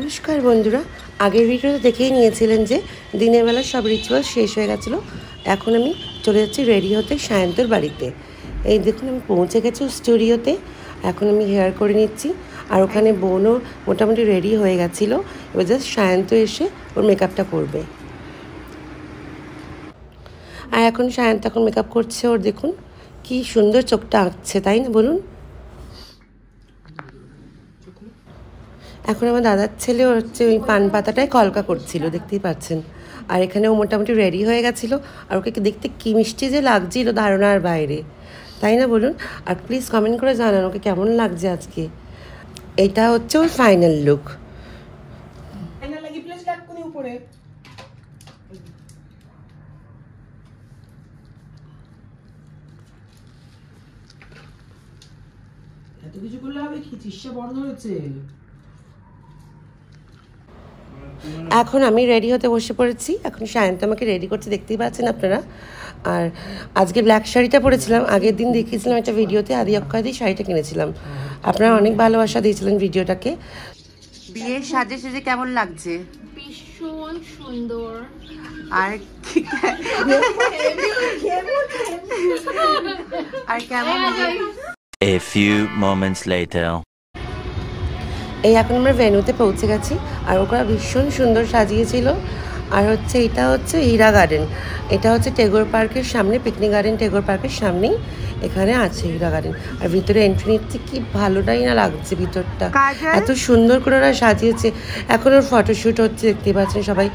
নমস্কার বন্ধুরা, আগের ভিডিওতে দেখেই নিয়েছিলেন যে দিনের বেলা সব রিচুয়াল শেষ হয়ে গেছিলো। এখন আমি চলে যাচ্ছি রেডি হতে সায়ন্তর বাড়িতে। এই দেখুন আমি পৌঁছে গেছি স্টুডিওতে। এখন আমি হেয়ার করে নিচ্ছি, আর ওখানে বোনও মোটামুটি রেডি হয়ে গেছিলো। এবার জাস্ট সায়ন্ত এসে ওর মেকআপটা করবে। আর এখন সায়ন্ত এখন মেকআপ করছে। ওর দেখুন কি সুন্দর চোখটা আঁকছে, তাই না বলুন? এখন আমার দাদার ছেলে হচ্ছে ওই পান পাতাটায় কলকা করছিল, দেখতেই পাচ্ছেন। আর এখানে ও মোটামুটি রেডি হয়ে গেছিলো। আর ওকে দেখতে কী মিষ্টি যে লাগছিল, ধারণার বাইরে, তাই না বলুন? আর প্লিজ কমেন্ট করে জানান ওকে কেমন লাগছে আজকে। এটা হচ্ছে ওর ফাইনাল লুক। এত কিছু করলে হবে কি? চিৎসা বন্ধ হয়েছে। এখন আমি রেডি হতে বসে পড়েছি। এখন সায়ন্ত আমাকে রেডি করতে, দেখতেই পাচ্ছেন আপনারা। আর আজকে ব্ল্যাক শাড়িটা পরেছিলাম, আগের দিন দেখিয়েছিলাম একটা ভিডিওতে। আদি অক্ষয় দিয়ে শাড়িটা কিনেছিলাম, আপনারা অনেক ভালোবাসা দিয়েছিলেন ভিডিওটাকে। বিয়ের সাজে সেজে কেমন লাগছে? ভীষণ সুন্দর। আর কেমন? A few moments later. এই এখন আমরা ভেন্যুতে পৌঁছে গেছি। আর ওরা ভীষণ সুন্দর সাজিয়েছিল। আর হচ্ছে এটা হচ্ছে হীরা গার্ডেন। এটা হচ্ছে টেগোর পার্কের সামনে, পিকনিক গার্ডেন টেগোর পার্কের সামনেই এখানে আছে হীরা গার্ডেন। আর ভিতরে এন্ট্রি নিচ্ছে, কি ভালোটাই না লাগছে ভিতরটা, এত সুন্দর করে ওরা সাজিয়েছে। এখন ওর ফটোশ্যুট হচ্ছে, দেখতে পাচ্ছেন সবাই।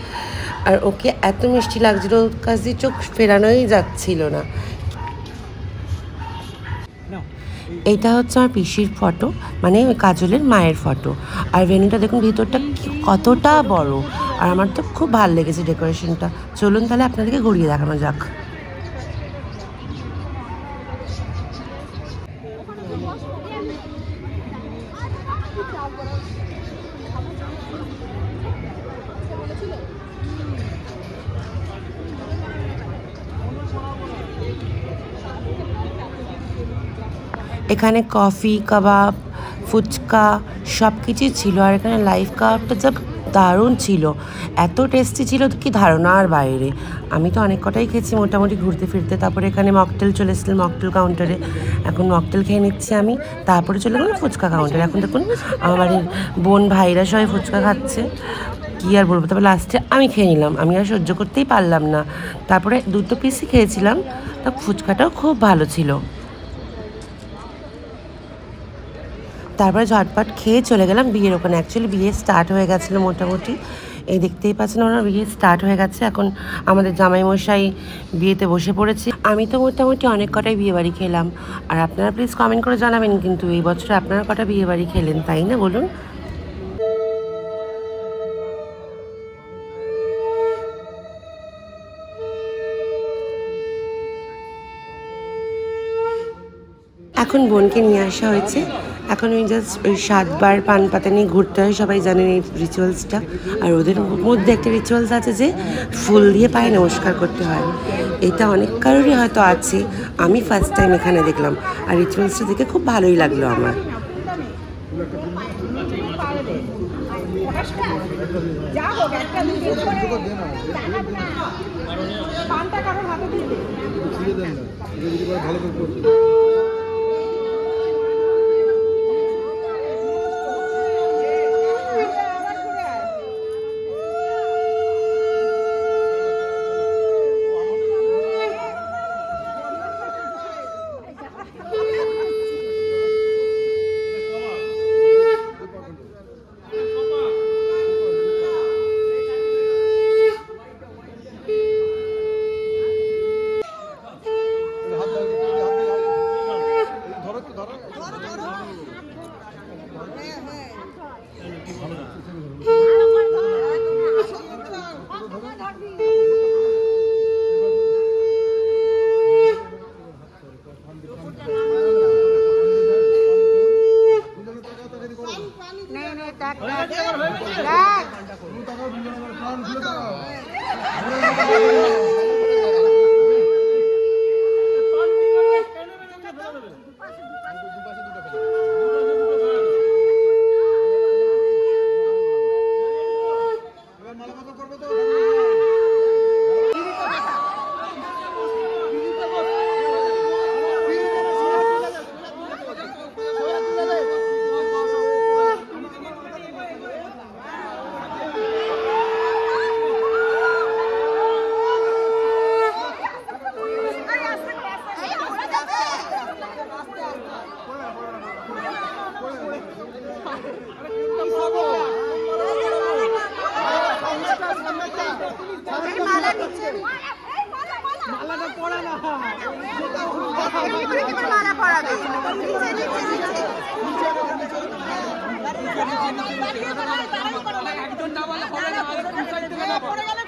আর ওকে এত মিষ্টি লাগছিল, ওর কাছ দিয়ে চোখ ফেরানোই যাচ্ছিল না। এইটা হচ্ছে আমার পিসির ফটো, মানে ওই কাজলের মায়ের ফটো। আর ভেন্যুটা দেখুন ভিতরটা কতটা বড়। আর আমার তো খুব ভালো লেগেছে ডেকোরেশনটা। চলুন তাহলে আপনাদেরকে ঘুরিয়ে দেখানো যাক। এখানে কফি, কাবাব, ফুচকা সব কিছুই ছিল। আর এখানে লাইভ কাবাবটা যা দারুণ ছিল, এত টেস্টি ছিল কি ধারণার বাইরে। আমি তো অনেক কটাই খেয়েছি মোটামুটি ঘুরতে ফিরতে। তারপরে এখানে মকটেল চলে এসেছিলাম, মকটেল কাউন্টারে। এখন মকটেল খেয়ে নিচ্ছি আমি। তারপরে চলে গেলাম ফুচকা কাউন্টারে। এখন দেখুন আমার বাড়ির বোন ভাইরা সবাই ফুচকা খাচ্ছে, কী আর বলবো। তারপর লাস্টে আমি খেয়ে নিলাম, আমি আর সহ্য করতেই পারলাম না। তারপরে দুটো পিসই খেয়েছিলাম, তা ফুচকাটাও খুব ভালো ছিল। তারপরে ঝটপট খেয়ে চলে গেলাম বিয়ের ওখানে। অ্যাকচুয়ালি বিয়ে স্টার্ট হয়ে গেছিলো মোটামুটি। এই দেখতেই পাচ্ছেন ওনার বিয়ে স্টার্ট হয়ে গেছে। এখন আমাদের জামাইমশাই বিয়েতে বসে পড়েছে। আমি তো মোটামুটি অনেক কটাই বিয়েবাড়ি খেলাম। আর আপনারা প্লিজ কমেন্ট করে জানাবেন কিন্তু এই বছর আপনারা কটা বিয়েবাড়ি খেলেন, তাই না বলুন? এখন বোনকে নিয়ে আসা হয়েছে। এখন ওই জাস্ট ওই 7 বার পান পাতা নিয়ে ঘুরতে হয়, সবাই জানেন এই রিচুয়ালসটা। আর ওদের মধ্যে একটা রিচুয়ালস আছে যে ফুল দিয়ে পায়ে নমস্কার করতে হয়। এটা অনেক কারোরই হয়তো আছে, আমি ফার্স্ট টাইম এখানে দেখলাম। আর রিচুয়ালসটা দেখে খুব ভালোই লাগলো আমার। মালাটা পড়া না, মালা পরাবে একজন না বলে হবে না, দু সাইড থেকে না পড়ে গেলে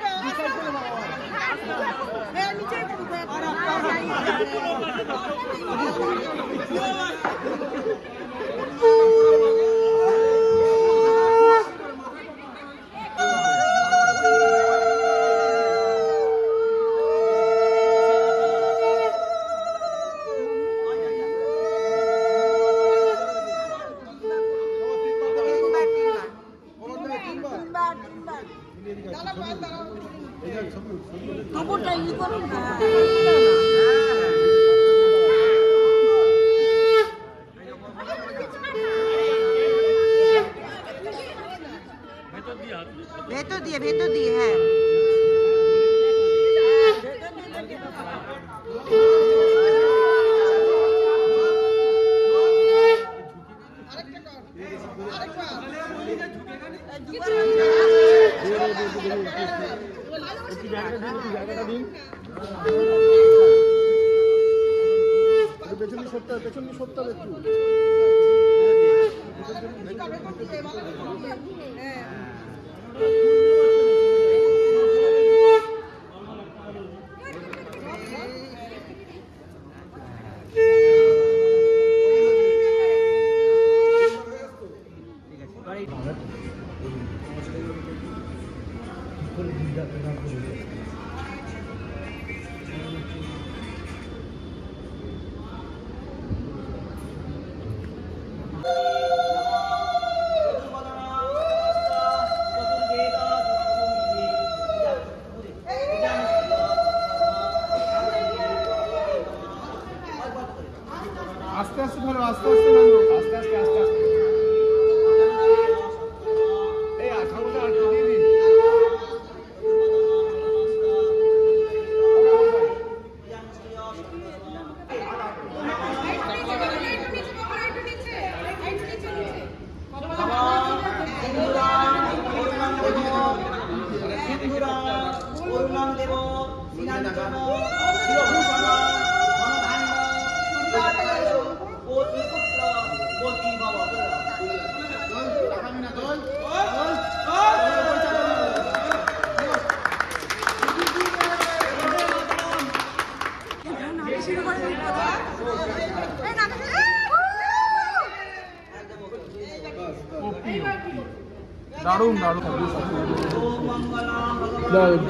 ভেতর দিয়ে হ্যাঁ পেছন সত্তর একটু আস্তে আস্তে ধরো, আস্তে আস্তে ধরো, আস্তে আস্তে আস্তে আস্তে এই ঠাকুরটা আর দিয়ে দিন। দারুণ দারুণ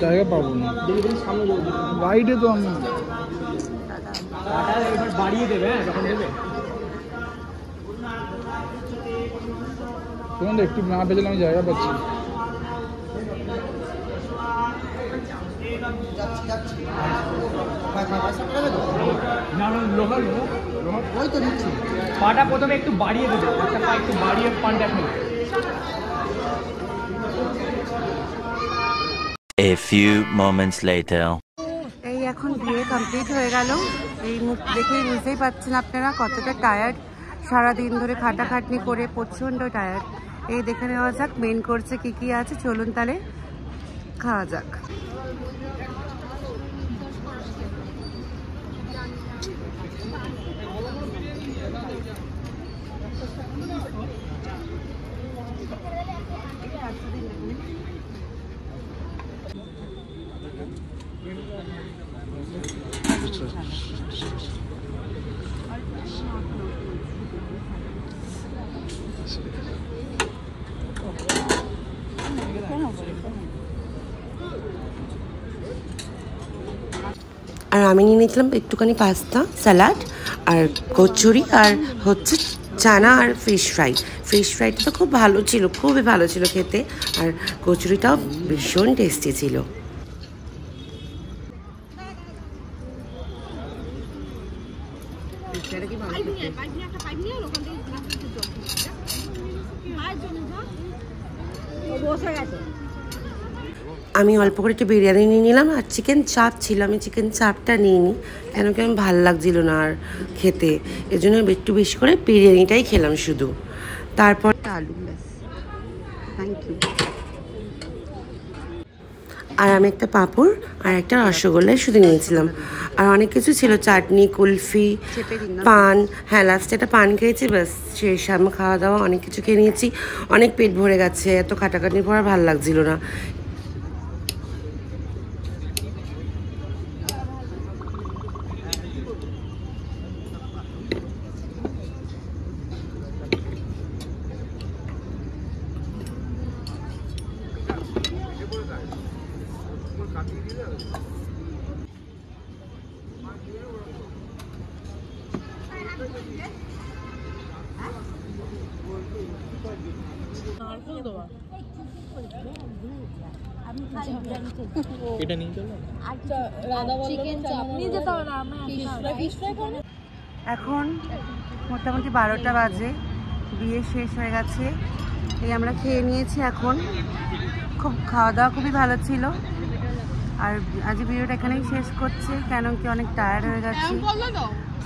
জায়গা পাবো না রাইডে তো আমি বাড়িয়ে দেবে যখন দেবে তখন একটু না ভেজলে আমি জায়গা পাচ্ছি লোহার ওই তো নিচ্ছি পাটা প্রথমে একটু বাড়িয়ে দেবে একটা পা একটু বাড়িয়ে পানটা ফেলে A few moments later. এই এখন বিয়ে কমপ্লিট হয়ে গেল এই মুখ দেখেই বুঝতেই পারছেন আপনারা কতটা টায়ার্ড সারাদিন ধরে খাটাখাটনি করে প্রচণ্ড টায়ার্ড এই দেখে নেওয়া যাক মেন কোর্সে কি কি আছে চলুন তাহলে খাওয়া যাক আর আমি নিয়ে নিয়েছিলাম একটুখানি পাস্তা স্যালাড আর কচুরি আর হচ্ছে চানা আর ফিশ ফ্রাইটা তো খুব ভালো ছিল খুবই ভালো ছিল খেতে আর কচুরিটাও ভীষণ টেস্টি ছিল আমি অল্প করে একটু বিরিয়ানি নিয়ে নিলাম আর চিকেন চাপ ছিল আমি চিকেন চাপটা নিইনি কেন কি আমি ভালো লাগছিল না আর খেতে এর জন্য একটু বেশি করে বিরিয়ানিটাই খেলাম শুধু তারপর আলু ব্যাস থ্যাংক ইউ আর আমি একটা পাঁপড় আর একটা রসগোল্লাই শুধু নিয়েছিলাম। আর অনেক কিছু ছিল, চাটনি, কুলফি, পান। হ্যাঁ, লাস্টে একটা পান খেয়েছি, ব্যাস শেষ। আমি খাওয়া দাওয়া অনেক কিছু খেয়ে নিয়েছি, অনেক পেট ভরে গেছে, এত খাটাখাটির পর আর ভালো লাগছিল না। এটা নিয়ে চলো। এখন মোটামুটি 12টা বাজে, বিয়ে শেষ হয়ে গেছে। এই আমরা খেয়ে নিয়েছি এখন। খুব খাওয়া দাওয়া খুবই ভালো ছিল। আর আজ ভিডিওটা এখানেই শেষ করছে, কেন কি অনেক টায়ার্ড হয়ে গেছি,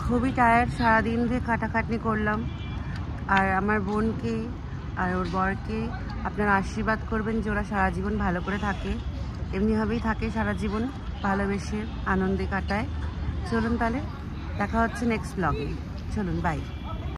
খুবই টায়ার্ড। সারাদিন ধরে খাটাখাটনি করলাম। আর আমার বোনকে আর ওর বরকে আপনারা আশীর্বাদ করবেন যে ওরা সারা জীবন ভালো করে থাকে, এমনিভাবেই থাকে সারা জীবন, ভালোবেসে আনন্দে কাটায়। চলুন তাহলে দেখা হচ্ছে নেক্সট ব্লগে। চলুন, বাই।